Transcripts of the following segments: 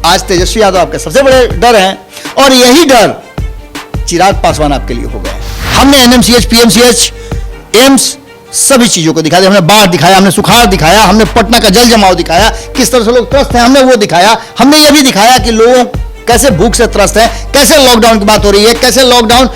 आज तेजस्वी यादव आपके सबसे बड़े डर हैं और यही डर चिराग पासवान आपके लिए हो गए। हमने एनएमसीएच, पीएमसीएच, एम्स सभी चीजों को दिखाया, हमने बाढ़ दिखाया, हमने सुखाड़ दिखाया, हमने पटना का जल जमाव दिखाया, किस तरह से लोग त्रस्त हैं हमने वो दिखाया। हमने ये भी दिखाया कि लोगों कैसे भूख से त्रस्त हैं, कैसे लॉकडाउन की बात हो रही है, कैसे लॉकडाउन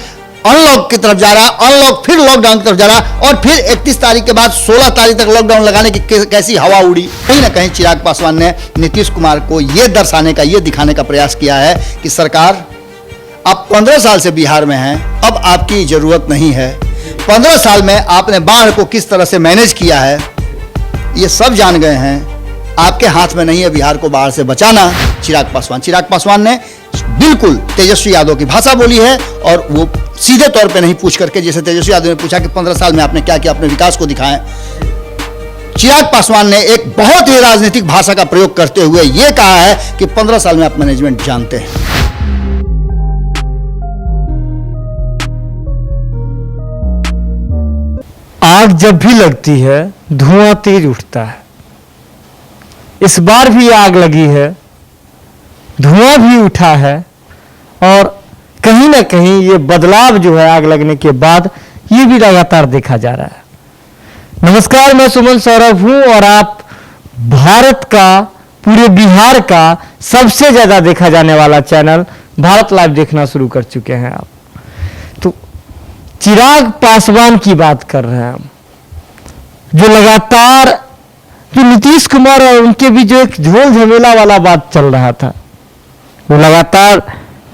अनलॉक की तरफ जा रहा है, अनलॉक फिर लॉकडाउन की तरफ जा रहा है और फिर 31 तारीख के बाद 16 तारीख तक लॉकडाउन लगाने की कैसी हवा उड़ी। कहीं ना कहीं चिराग पासवान ने नीतीश कुमार को यह दर्शाने का, यह दिखाने का प्रयास किया है कि सरकार आप 15 साल से बिहार में हैं, अब आपकी जरूरत नहीं है। 15 साल में आपने बाढ़ को किस तरह से मैनेज किया है ये सब जान गए हैं। आपके हाथ में नहीं है बिहार को बाढ़ से बचाना। चिराग पासवान ने बिल्कुल तेजस्वी यादव की भाषा बोली है और वो सीधे तौर पे नहीं पूछ करके, जैसे तेजस्वी यादव ने पूछा कि 15 साल में आपने क्या किया, अपने विकास को दिखाएं। चिराग पासवान ने एक बहुत ही राजनीतिक भाषा का प्रयोग करते हुए यह कहा है कि 15 साल में आप मैनेजमेंट जानते हैं। आग जब भी लगती है धुआं तेज उठता है। इस बार भी आग लगी है, धुआं भी उठा है और कहीं ना कहीं ये बदलाव जो है आग लगने के बाद ये भी लगातार देखा जा रहा है। नमस्कार, मैं सुमन सौरभ हूं और आप भारत का, पूरे बिहार का सबसे ज्यादा देखा जाने वाला चैनल भारत लाइव देखना शुरू कर चुके हैं। आप तो चिराग पासवान की बात कर रहे हैं हम, जो लगातार जो नीतीश कुमार और उनके बीच जो एक झोल झमेला वाला बात चल रहा था, वो लगातार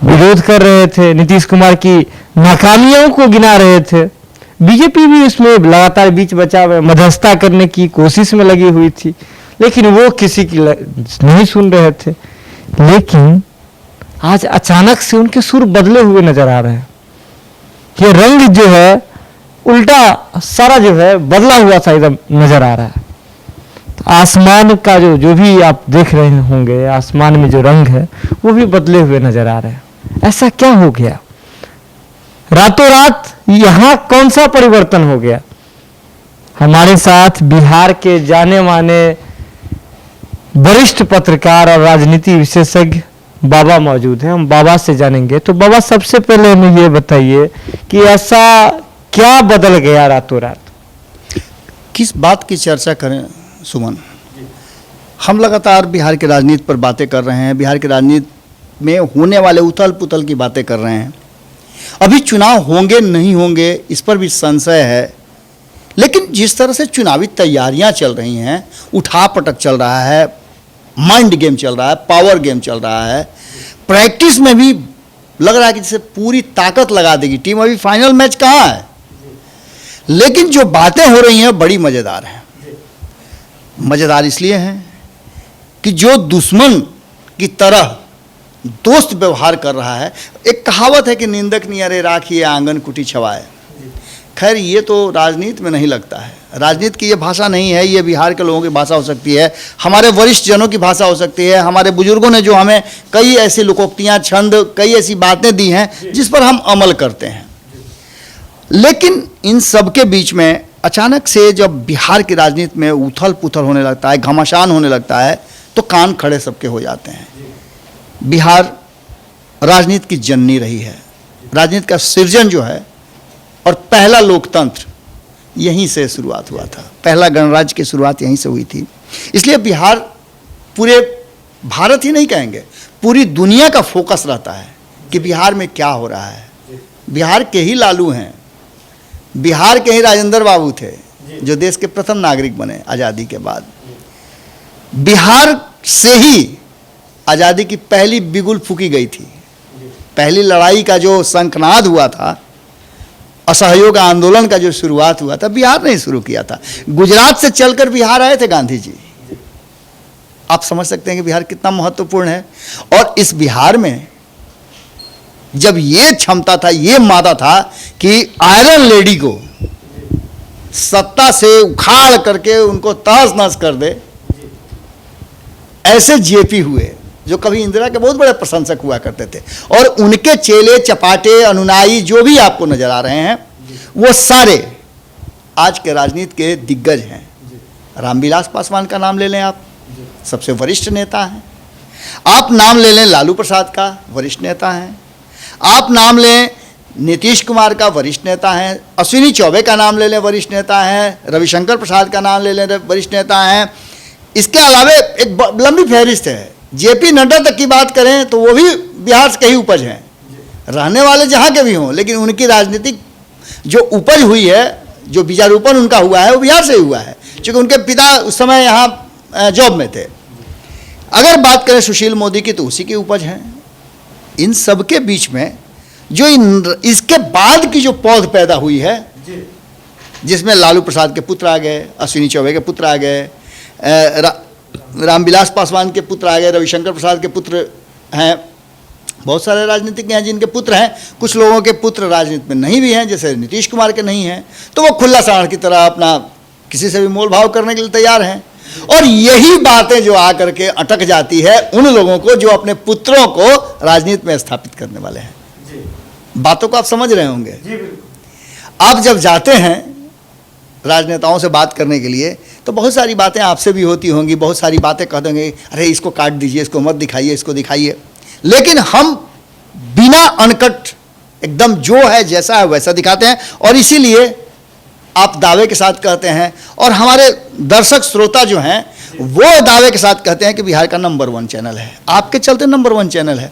विरोध कर रहे थे, नीतीश कुमार की नाकामियों को गिना रहे थे। बीजेपी भी उसमें लगातार बीच बचाव मध्यस्थता करने की कोशिश में लगी हुई थी, लेकिन वो किसी की नहीं सुन रहे थे। लेकिन आज अचानक से उनके सुर बदले हुए नजर आ रहे हैं। ये रंग जो है उल्टा सारा जो है बदला हुआ सा एकदम नजर आ रहा है। आसमान का जो भी आप देख रहे होंगे, आसमान में जो रंग है वो भी बदले हुए नजर आ रहे हैं। ऐसा क्या हो गया? रातों रात यहां कौन सा परिवर्तन हो गया? हमारे साथ बिहार के जाने माने वरिष्ठ पत्रकार और राजनीति विशेषज्ञ बाबा मौजूद हैं। हम बाबा से जानेंगे। तो बाबा, सबसे पहले हमें ये बताइए कि ऐसा क्या बदल गया रातों रात? किस बात की चर्चा करें सुमन? हम लगातार बिहार की राजनीति पर बातें कर रहे हैं, बिहार की राजनीति में होने वाले उथल पुथल की बातें कर रहे हैं। अभी चुनाव होंगे नहीं होंगे इस पर भी संशय है, लेकिन जिस तरह से चुनावी तैयारियां चल रही हैं, उठापटक चल रहा है, माइंड गेम चल रहा है, पावर गेम चल रहा है, प्रैक्टिस में भी लग रहा है कि जैसे पूरी ताकत लगा देगी टीम। अभी फाइनल मैच कहाँ है, लेकिन जो बातें हो रही हैं बड़ी मज़ेदार हैं। मज़ेदार इसलिए हैं कि जो दुश्मन की तरह दोस्त व्यवहार कर रहा है। एक कहावत है कि निंदक नियरे राखिए आंगन कुटी छवाए। खैर, ये तो राजनीति में नहीं लगता है। राजनीति की ये भाषा नहीं है, ये बिहार के लोगों की भाषा हो सकती है, हमारे वरिष्ठ जनों की भाषा हो सकती है। हमारे बुजुर्गों ने जो हमें कई ऐसी लोकोक्तियाँ, छंद, कई ऐसी बातें दी हैं जिस पर हम अमल करते हैं। लेकिन इन सब के बीच में अचानक से जब बिहार की राजनीति में उथल पुथल होने लगता है, घमासान होने लगता है, तो कान खड़े सबके हो जाते हैं। बिहार राजनीति की जननी रही है, राजनीति का सृजन जो है और पहला लोकतंत्र यहीं से शुरुआत हुआ था, पहला गणराज्य की शुरुआत यहीं से हुई थी। इसलिए बिहार, पूरे भारत ही नहीं कहेंगे, पूरी दुनिया का फोकस रहता है कि बिहार में क्या हो रहा है। बिहार के ही लालू हैं, बिहार के ही राजेंद्र बाबू थे जो देश के प्रथम नागरिक बने आज़ादी के बाद। बिहार से ही आज़ादी की पहली बिगुल फूकी गई थी। पहली लड़ाई का जो शंखनाद हुआ था, असहयोग आंदोलन का जो शुरुआत हुआ था, बिहार ने शुरू किया था। गुजरात से चलकर बिहार आए थे गांधी जी। आप समझ सकते हैं कि बिहार कितना महत्वपूर्ण है। और इस बिहार में जब ये क्षमता था, ये मादा था कि आयरन लेडी को सत्ता से उखाड़ करके उनको तहस नहस कर दे, ऐसे जेपी हुए जो कभी इंदिरा के बहुत बड़े प्रशंसक हुआ करते थे। और उनके चेले चपाटे, अनुनायी जो भी आपको नजर आ रहे हैं, वो सारे आज के राजनीति के दिग्गज हैं। रामविलास पासवान का नाम ले लें आप, सबसे वरिष्ठ नेता हैं। आप नाम ले लें लालू प्रसाद का, वरिष्ठ नेता हैं। आप नाम लें नीतीश कुमार का, वरिष्ठ नेता हैं। अश्विनी चौबे का नाम ले लें, वरिष्ठ नेता हैं। रविशंकर प्रसाद का नाम ले लें, वरिष्ठ नेता हैं। इसके अलावा एक लंबी फहरिस्त है। जेपी नड्डा तक की बात करें तो वो भी बिहार से कहीं उपज हैं, रहने वाले जहाँ के भी हों, लेकिन उनकी राजनीतिक जो उपज हुई है, जो बीजारोपण उनका हुआ है, वो बिहार से हुआ है, क्योंकि उनके पिता उस समय यहाँ जॉब में थे। अगर बात करें सुशील मोदी की तो उसी की उपज है। इन सब के बीच में जो इसके बाद की जो पौध पैदा हुई है, जिसमें लालू प्रसाद के पुत्र आ गए, अश्विनी चौबे के पुत्र आ गए, रामविलास पासवान के पुत्र आ गए, रविशंकर प्रसाद के पुत्र हैं, बहुत सारे राजनीतिज्ञ हैं जिनके पुत्र हैं। कुछ लोगों के पुत्र राजनीति में नहीं भी हैं, जैसे नीतीश कुमार के नहीं हैं, तो वो खुला सांड की तरह अपना किसी से भी मोल भाव करने के लिए तैयार हैं। और यही बातें जो आकर के अटक जाती है उन लोगों को जो अपने पुत्रों को राजनीति में स्थापित करने वाले हैं। बातों को आप समझ रहे होंगे। आप जब जाते हैं राजनेताओं से बात करने के लिए तो बहुत सारी बातें आपसे भी होती होंगी, बहुत सारी बातें कह देंगे, अरे इसको काट दीजिए, इसको मत दिखाइए, इसको दिखाइए। लेकिन हम बिना अनकट एकदम जो है जैसा है वैसा दिखाते हैं, और इसीलिए आप दावे के साथ कहते हैं, और हमारे दर्शक श्रोता जो हैं वो दावे के साथ कहते हैं कि बिहार का नंबर 1 चैनल है। आपके चलते नंबर 1 चैनल है।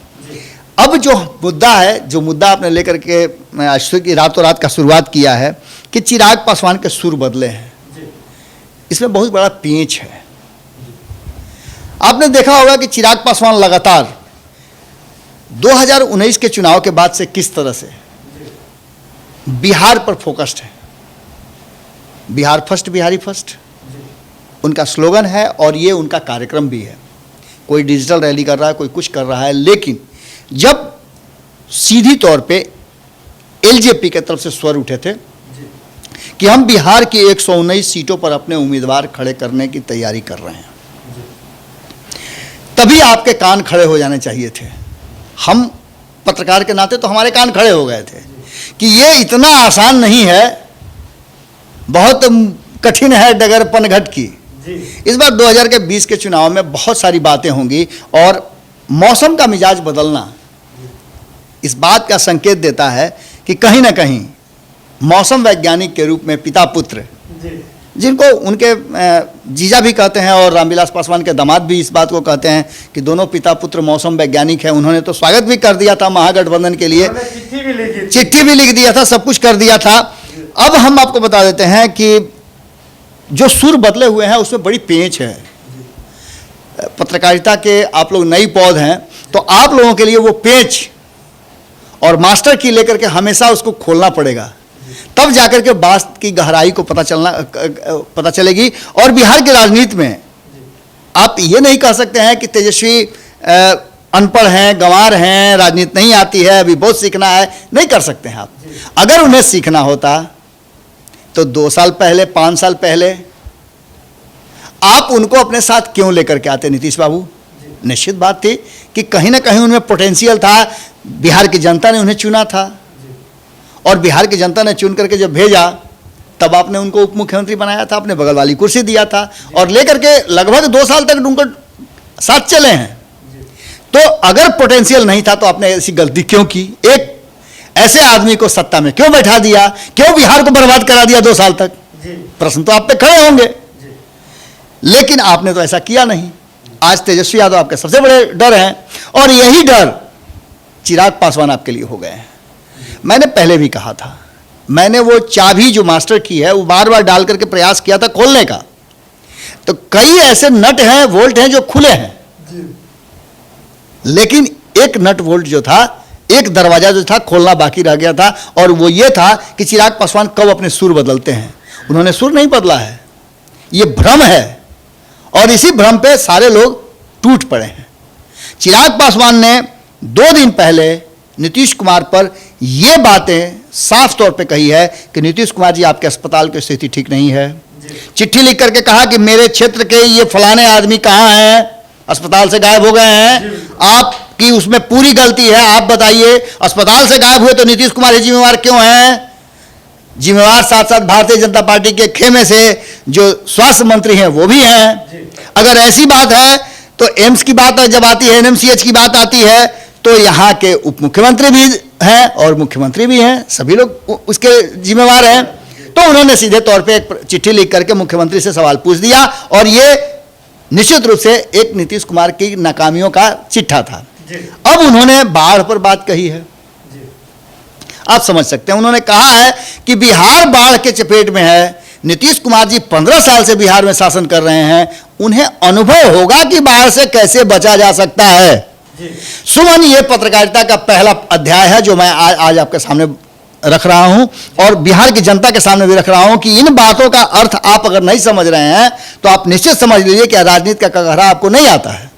अब जो मुद्दा है, जो मुद्दा आपने लेकर के आज की रातों रात का शुरुआत किया है कि चिराग पासवान के सुर बदले हैं, इसमें बहुत बड़ा पेंच है। आपने देखा होगा कि चिराग पासवान लगातार 2019 के चुनाव के बाद से किस तरह से बिहार पर फोकस्ड है। बिहार फर्स्ट, बिहारी फर्स्ट उनका स्लोगन है, और ये उनका कार्यक्रम भी है। कोई डिजिटल रैली कर रहा है, कोई कुछ कर रहा है, लेकिन जब सीधी तौर पे एलजेपी की तरफ से स्वर उठे थे कि हम बिहार की 119 सीटों पर अपने उम्मीदवार खड़े करने की तैयारी कर रहे हैं, तभी आपके कान खड़े हो जाने चाहिए थे। हम पत्रकार के नाते तो हमारे कान खड़े हो गए थे कि ये इतना आसान नहीं है, बहुत कठिन है डगर पनघट की। इस बार 2020 के चुनाव में बहुत सारी बातें होंगी, और मौसम का मिजाज बदलना इस बात का संकेत देता है कि कहीं ना कहीं मौसम वैज्ञानिक के रूप में पिता पुत्र, जिनको उनके जीजा भी कहते हैं और रामविलास पासवान के दामाद भी इस बात को कहते हैं कि दोनों पिता पुत्र मौसम वैज्ञानिक हैं। उन्होंने तो स्वागत भी कर दिया था महागठबंधन के लिए, चिट्ठी भी लिख दिया था, सब कुछ कर दिया था। अब हम आपको बता देते हैं कि जो सुर बदले हुए हैं उसमें बड़ी पेंच है। पत्रकारिता के आप लोग नई पौध हैं, तो आप लोगों के लिए वो पेंच और मास्टर की लेकर के हमेशा उसको खोलना पड़ेगा, तब जाकर के बात की गहराई को पता चलेगी। और बिहार की राजनीति में आप ये नहीं कह सकते हैं कि तेजस्वी अनपढ़ हैं, गंवार हैं, राजनीति नहीं आती है, अभी बहुत सीखना है, नहीं कर सकते हैं आप। अगर उन्हें सीखना होता तो 2 साल पहले, 5 साल पहले आप उनको अपने साथ क्यों लेकर के आते नीतीश बाबू? निश्चित बात थी कि कहीं ना कहीं उनमें पोटेंशियल था। बिहार की जनता ने उन्हें चुना था, और बिहार की जनता ने चुन करके जब भेजा तब आपने उनको उप मुख्यमंत्री बनाया था, अपने बगल वाली कुर्सी दिया था, और लेकर के लगभग 2 साल तक उनको साथ चले हैं। तो अगर पोटेंशियल नहीं था तो आपने ऐसी गलती क्यों की? एक ऐसे आदमी को सत्ता में क्यों बैठा दिया? क्यों बिहार को बर्बाद करा दिया 2 साल तक? प्रश्न तो आप पे खड़े होंगे, लेकिन आपने तो ऐसा किया नहीं। आज तेजस्वी यादव आपके सबसे बड़े डर हैं, और यही डर चिराग पासवान आपके लिए हो गए हैं। मैंने पहले भी कहा था, मैंने वो चाबी जो मास्टर की है वो बार बार डाल करके प्रयास किया था खोलने का, तो कई ऐसे नट हैं, वोल्ट हैं जो खुले हैं, लेकिन एक नट वोल्ट जो था, एक दरवाजा जो था खोलना बाकी रह गया था, और वो ये था कि चिराग पासवान कब अपने सुर बदलते हैं। उन्होंने सुर नहीं बदला है, ये भ्रम है, और इसी भ्रम पे सारे लोग टूट पड़े हैं। चिराग पासवान ने 2 दिन पहले नीतीश कुमार पर ये बातें साफ तौर पे कही है कि नीतीश कुमार जी आपके अस्पताल की स्थिति ठीक नहीं है। चिट्ठी लिख करके कहा कि मेरे क्षेत्र के ये फलाने आदमी कहाँ हैं, अस्पताल से गायब हो गए हैं, आपकी उसमें पूरी गलती है, आप बताइए। अस्पताल से गायब हुए तो नीतीश कुमार ही जिम्मेवार क्यों हैं? जिम्मेवार साथ साथ भारतीय जनता पार्टी के खेमे से जो स्वास्थ्य मंत्री हैं वो भी हैं। अगर ऐसी बात है तो एम्स की बात जब आती है, एनएमसीएच की बात आती है, तो यहाँ के उप मुख्यमंत्री भी हैं और मुख्यमंत्री भी हैं, सभी लोग उसके जिम्मेवार हैं। तो उन्होंने सीधे तौर पे एक चिट्ठी लिख करके मुख्यमंत्री से सवाल पूछ दिया, और ये निश्चित रूप से एक नीतीश कुमार की नाकामियों का चिट्ठा था। अब उन्होंने बाढ़ पर बात कही है, आप समझ सकते हैं। उन्होंने कहा है कि बिहार बाढ़ के चपेट में है, नीतीश कुमार जी 15 साल से बिहार में शासन कर रहे हैं, उन्हें अनुभव होगा कि बाढ़ से कैसे बचा जा सकता है। सुमन, ये पत्रकारिता का पहला अध्याय है जो मैं आज आपके सामने रख रहा हूं, और बिहार की जनता के सामने भी रख रहा हूं कि इन बातों का अर्थ आप अगर नहीं समझ रहे हैं तो आप निश्चित समझ लीजिए कि राजनीति का कगहरा आपको नहीं आता है।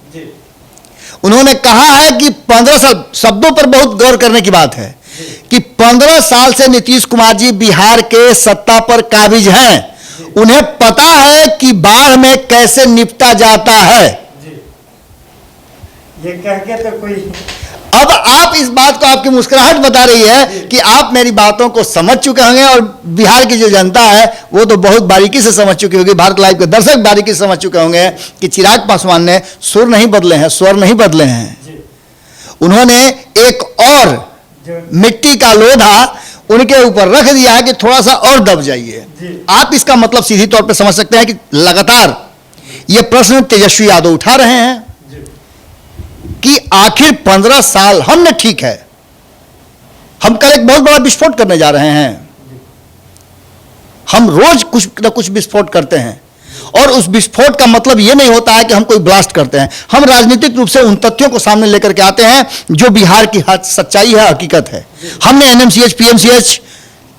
उन्होंने कहा है कि 15 साल, शब्दों पर बहुत गौर करने की बात है कि 15 साल से नीतीश कुमार जी बिहार के सत्ता पर काबिज हैं, उन्हें पता है कि बाढ़ में कैसे निपटा जाता है। ये कह के तो कोई, अब आप इस बात को, आपकी मुस्कुराहट बता रही है कि आप मेरी बातों को समझ चुके होंगे, और बिहार की जो जनता है वो तो बहुत बारीकी से समझ चुकी होगी, भारत लाइव के दर्शक बारीकी से समझ चुके होंगे कि चिराग पासवान ने सुर नहीं बदले हैं, स्वर नहीं बदले हैं। उन्होंने एक और मिट्टी का लोधा उनके ऊपर रख दिया है कि थोड़ा सा और दब जाइए। आप इसका मतलब सीधी तौर पे समझ सकते हैं कि लगातार ये प्रश्न तेजस्वी यादव उठा रहे हैं कि आखिर 15 साल हमने, ठीक है, हम कल एक बहुत बड़ा विस्फोट करने जा रहे हैं, हम रोज कुछ न कुछ विस्फोट करते हैं, और उस विस्फोट का मतलब यह नहीं होता है कि हम कोई ब्लास्ट करते हैं। हम राजनीतिक रूप से उन तथ्यों को सामने लेकर के आते हैं जो बिहार की सच्चाई है, हकीकत है। हमने एनएमसीएच, पीएमसीएच,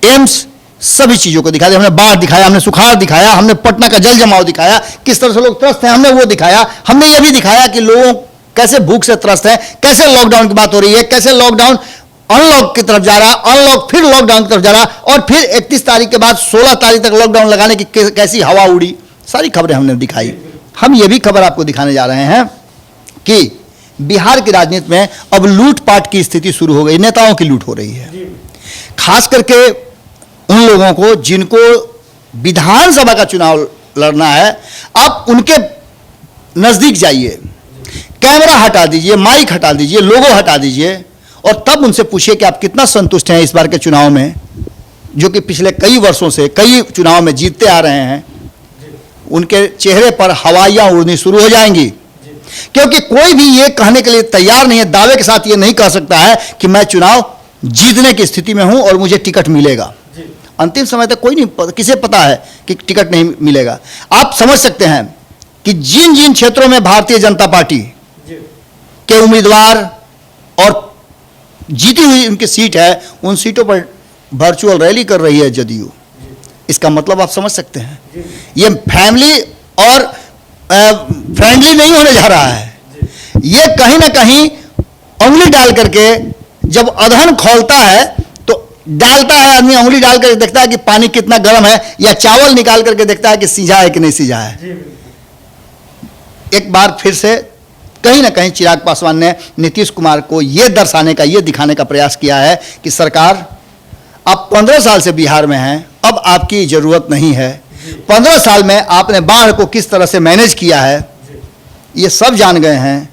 एम्स, सभी चीजों को दिखाया, हमने बाढ़ दिखाया, हमने सुखाड़ दिखाया, हमने पटना का जल जमाव दिखाया, किस तरह से लोग त्रस्त हैं हमने वो दिखाया। हमने ये भी दिखाया कि लोगों कैसे भूख से त्रस्त है, कैसे लॉकडाउन की बात हो रही है, कैसे लॉकडाउन अनलॉक की तरफ जा रहा, अनलॉक फिर लॉकडाउन की तरफ जा रहा, और फिर 31 तारीख के बाद 16 तारीख तक लॉकडाउन लगाने की कैसी हवा उड़ी, सारी खबरें हमने दिखाई। हम ये भी खबर आपको दिखाने जा रहे हैं कि बिहार की राजनीति में अब लूटपाट की स्थिति शुरू हो गई, नेताओं की लूट हो रही है, खास करके उन लोगों को जिनको विधानसभा का चुनाव लड़ना है। आप उनके नजदीक जाइए, कैमरा हटा दीजिए, माइक हटा दीजिए, लोगो हटा दीजिए, और तब उनसे पूछिए कि आप कितना संतुष्ट हैं इस बार के चुनाव में, जो कि पिछले कई वर्षों से कई चुनाव में जीतते आ रहे हैं। उनके चेहरे पर हवाइयां उड़नी शुरू हो जाएंगी, क्योंकि कोई भी ये कहने के लिए तैयार नहीं है, दावे के साथ ये नहीं कह सकता है कि मैं चुनाव जीतने की स्थिति में हूं और मुझे टिकट मिलेगा। अंतिम समय तक कोई नहीं, किसे पता है कि टिकट नहीं मिलेगा। आप समझ सकते हैं कि जिन जिन क्षेत्रों में भारतीय जनता पार्टी के उम्मीदवार और जीती हुई उनकी सीट है, उन सीटों पर वर्चुअल रैली कर रही है जदयू। इसका मतलब आप समझ सकते हैं, ये फैमिली और फ्रेंडली नहीं होने जा रहा है। ये कहीं ना कहीं उंगली डाल करके, जब अधन खोलता है तो डालता है आदमी, उंगली डाल करके देखता है कि पानी कितना गर्म है, या चावल निकाल करके देखता है कि सीझा है कि नहीं सीझा है। एक बार फिर से कहीं ना कहीं चिराग पासवान ने नीतीश कुमार को यह दर्शाने का, यह दिखाने का प्रयास किया है कि सरकार, आप 15 साल से बिहार में हैं, अब आपकी जरूरत नहीं है। 15 साल में आपने बाढ़ को किस तरह से मैनेज किया है ये सब जान गए हैं।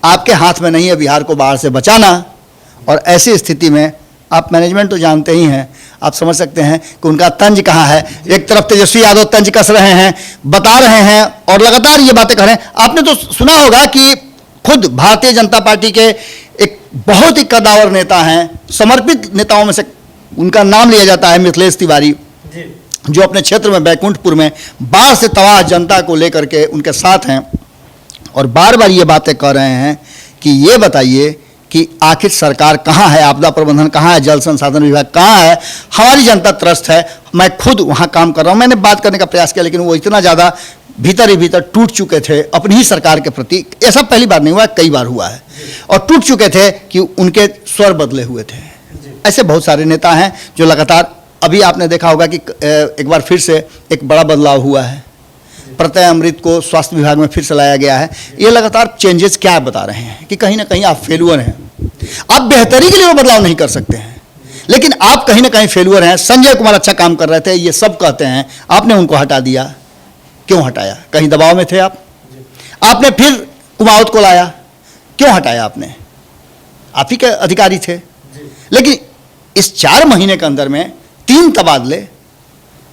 आपके हाथ में नहीं है बिहार को बाढ़ से बचाना, और ऐसी स्थिति में आप मैनेजमेंट तो जानते ही हैं, आप समझ सकते हैं कि उनका तंज कहाँ है। एक तरफ तेजस्वी यादव तंज कस रहे हैं, बता रहे हैं और लगातार ये बातें कर रहे हैं। आपने तो सुना होगा कि खुद भारतीय जनता पार्टी के एक बहुत ही कद्दावर नेता हैं, समर्पित नेताओं में से उनका नाम लिया जाता है मिथिलेश तिवारी, जो अपने क्षेत्र में बैकुंठपुर में बाढ़ से तबाह जनता को लेकर के उनके साथ हैं, और बार बार ये बातें कर रहे हैं कि ये बताइए कि आखिर सरकार कहाँ है, आपदा प्रबंधन कहाँ है, जल संसाधन विभाग कहाँ है, हमारी जनता त्रस्त है। मैं खुद वहाँ काम कर रहा हूँ, मैंने बात करने का प्रयास किया, लेकिन वो इतना ज़्यादा भीतर ही भीतर टूट चुके थे अपनी ही सरकार के प्रति। ऐसा पहली बार नहीं हुआ, कई बार हुआ है, और टूट चुके थे कि उनके स्वर बदले हुए थे। ऐसे बहुत सारे नेता हैं जो लगातार, अभी आपने देखा होगा कि एक बार फिर से एक बड़ा बदलाव हुआ है, प्रत्यय अमृत को स्वास्थ्य विभाग में फिर से लाया गया है। ये लगातार चेंजेस क्या बता रहे हैं कि कहीं ना कहीं आप फेलुअर हैं, आप बेहतरी के लिए वो बदलाव नहीं कर सकते हैं, लेकिन आप कहीं ना कहीं फेलुअर हैं। संजय कुमार अच्छा काम कर रहे थे, ये सब कहते हैं, आपने उनको हटा दिया। क्यों हटाया? कहीं दबाव में थे आप? आपने फिर कुमावत को लाया, क्यों हटाया आपने? आप ही के अधिकारी थे। लेकिन इस 4 महीने के अंदर में 3 तबादले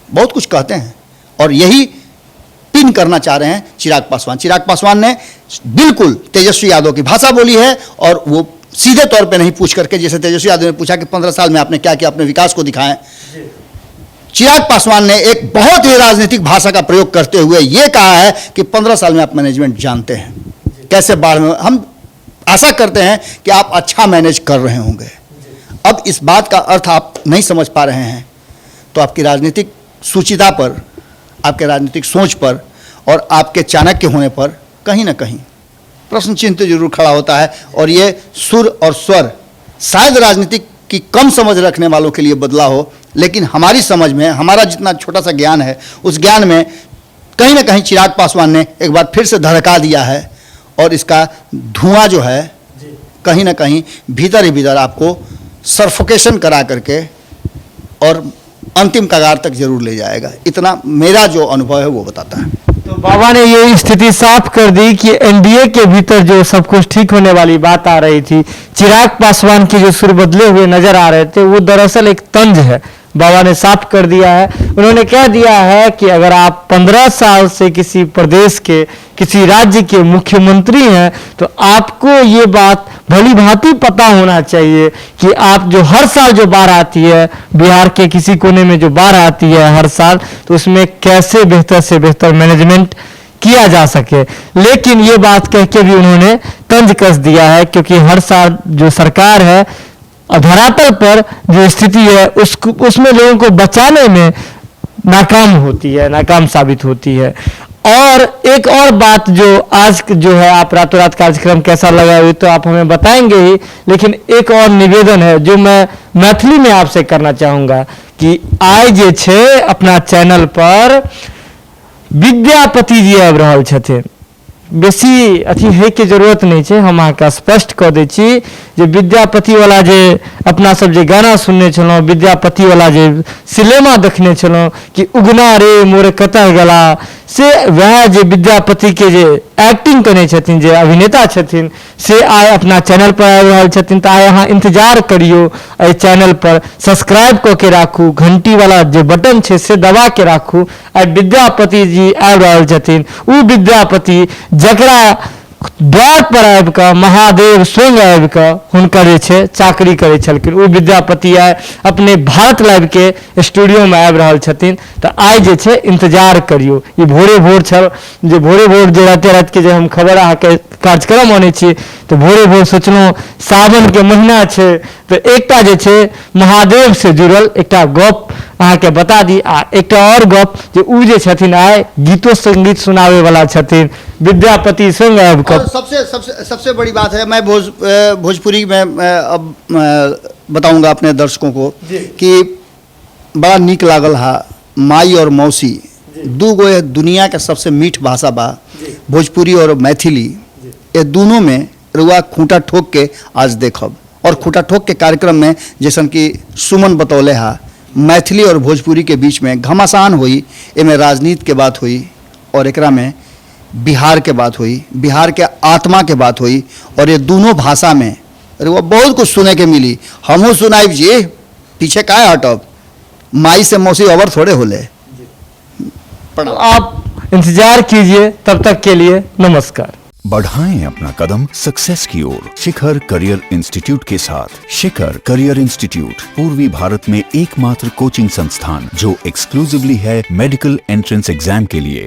बहुत कुछ कहते हैं, और यही पिन करना चाह रहे हैं चिराग पासवान। चिराग पासवान ने बिल्कुल तेजस्वी यादव की भाषा बोली है, और वो सीधे तौर पे नहीं पूछ करके, जैसे तेजस्वी यादव ने पूछा कि 15 साल में आपने क्या किया, अपने विकास को दिखाएं। चिराग पासवान ने एक बहुत ही राजनीतिक भाषा का प्रयोग करते हुए यह कहा है कि 15 साल में आप मैनेजमेंट जानते हैं, कैसे बाढ़ में, हम आशा करते हैं कि आप अच्छा मैनेज कर रहे होंगे। अब इस बात का अर्थ आप नहीं समझ पा रहे हैं, तो आपकी राजनीतिक सूचिता पर, आपके राजनीतिक सोच पर और आपके चाणक्य होने पर कहीं ना कहीं प्रश्न चिन्ह तो जरूर खड़ा होता है। और ये सुर और स्वर शायद राजनीतिक की कम समझ रखने वालों के लिए बदला हो, लेकिन हमारी समझ में, हमारा जितना छोटा सा ज्ञान है, उस ज्ञान में कहीं ना कहीं चिराग पासवान ने एक बार फिर से धड़का दिया है, और इसका धुआं जो है कहीं ना कहीं भीतर ही भीतर आपको सफोकेशन करा करके और अंतिम कगार तक जरूर ले जाएगा। इतना मेरा जो अनुभव है वो बताता है। तो बाबा ने ये स्थिति साफ कर दी कि एनडीए के भीतर जो सब कुछ ठीक होने वाली बात आ रही थी, चिराग पासवान के जो सुर बदले हुए नजर आ रहे थे, वो दरअसल एक तंज है। बाबा ने साफ कर दिया है। उन्होंने कह दिया है कि अगर आप 15 साल से किसी प्रदेश के, किसी राज्य के मुख्यमंत्री हैं, तो आपको ये बात भली भांति पता होना चाहिए कि आप जो हर साल जो बाढ़ आती है, बिहार के किसी कोने में जो बाढ़ आती है हर साल, तो उसमें कैसे बेहतर से बेहतर मैनेजमेंट किया जा सके। लेकिन ये बात कह के भी उन्होंने तंज कस दिया है, क्योंकि हर साल जो सरकार है, धरातल पर जो स्थिति है उसमें लोगों को बचाने में नाकाम होती है, नाकाम साबित होती है। और एक और बात जो आज जो है, आप रातों रात कार्यक्रम कैसा लगा हुई तो आप हमें बताएंगे ही, लेकिन एक और निवेदन है जो मैं मैथिली में आपसे करना चाहूँगा कि आइ जे छे अपना चैनल पर विद्यापति जी आबि रहल छथिन। बेसी अथी है के जरूरत नहीं है, हम अहाँके स्पष्ट कऽ दै छी जे विद्यापति वाला जे अपना सब जे गाना सुनने छलहुँ, विद्यापति वाला जे सिनेमा देखने छलहुँ कि उगना रे मोर कतऽ गेला, से वह जे विद्यापति के जे एक्टिंग करने छथिन, जे अभिनेता छथिन, से आइ अपना चैनल पर आबि रहल छथिन। तऽ आइ अहाँ इंतजार करियौ, एहि चैनल पर सब्सक्राइब कऽ के राखू, घंटी वाला जे बटन छै से दबा के राखू। आइ विद्यापति जी आबि रहल छथिन, उ विद्यापति जकरा द्वार पर आबि कऽ महादेव स्वयं आबि कऽ हुनकर जे छै चाकरी करै छलखिन, ओ विद्यापति आइ अपने भारत लाइव के स्टूडियो में आबि रहल छथिन। तऽ आइ जे छै इंतजार करियौ। ई भोरे भोर छल, जे भोरे भोर जे राते रात के जे हम खबर अहाँके कार्यक्रम आनै छी, तऽ भोरे भोर सोचलहुँ सावन के महीना छै, तऽ एकटा जे छै महादेव से जुड़ल एकटा गप अहाँके बता दी। आ एकटा और गप जे उ जे छथिन आइ गीतो संगीत सुनावे वाला छथिन, विद्यापति संग आबि कऽ। सबसे सबसे सबसे बड़ी बात है, मैं भोजपुरी में अब बताऊंगा अपने दर्शकों को कि बड़ा नीक लागल हा माई और मौसी, दू गो ये दुनिया के सबसे मीठ भाषा बा, भोजपुरी और मैथिली। ये दोनों में रुआ खूंटा ठोक के आज देखब, और खूंटा ठोक के कार्यक्रम में जैसन कि सुमन बतौले हा, मैथिली और भोजपुरी के बीच में घमासान हुई, एमें राजनीति के बात हुई, और एकरा में बिहार के बात हुई, बिहार के आत्मा के बात हुई। और ये दोनों भाषा में अरे वो बहुत कुछ सुने के मिली। हमहू सुनाइब जी, पीछे काहे हटब, माई से मौसी अवर थोड़े होले। तो आप इंतजार कीजिए, तब तक के लिए नमस्कार। बढ़ाएं अपना कदम सक्सेस की ओर शिखर करियर इंस्टीट्यूट के साथ। शिखर करियर इंस्टीट्यूट पूर्वी भारत में एकमात्र कोचिंग संस्थान जो एक्सक्लूसिवली है मेडिकल एंट्रेंस एग्जाम के लिए।